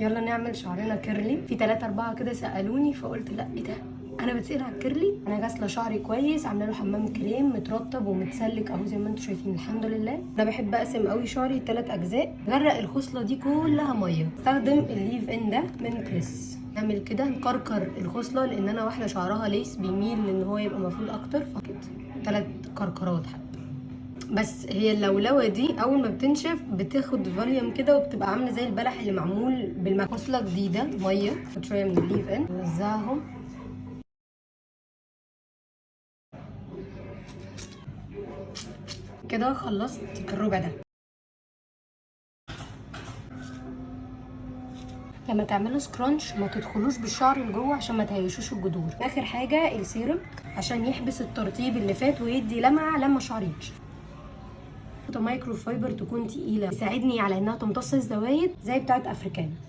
يلا نعمل شعرنا كيرلي. في 3 4 كده سالوني فقلت لا ايه ده، انا بتسال على الكيرلي. انا غاسله شعري كويس، عامله له حمام كريم مترطب ومتسلك اهو زي ما انتم شايفين الحمد لله. انا بحب اقسم قوي شعري 3 اجزاء. غرق الخصله دي كلها ميه. استخدم الليف ان ده من كريس. نعمل كده نكركر الخصله لان انا واحده شعرها ليس بيميل ان هو يبقى مفروض اكتر، فكده 3 كركرات حتى. بس هي اللولوه دي اول ما بتنشف بتاخد فوليوم كده وبتبقى عامله زي البلح اللي معمول بالمكوسله جديده. ميه حط شويه من الليف ان نوزعهم كده. خلصت الربع ده. لما تعملوا سكرانش ما تدخلوش بالشعر لجوه عشان ما تهيشوش الجذور. اخر حاجه السيرم عشان يحبس الترطيب اللي فات ويدي لمعه لما شعري ينشف. مايكرو فايبر تكون تقيله يساعدني على انها تمتص الزوايد زي بتاعه افريكان.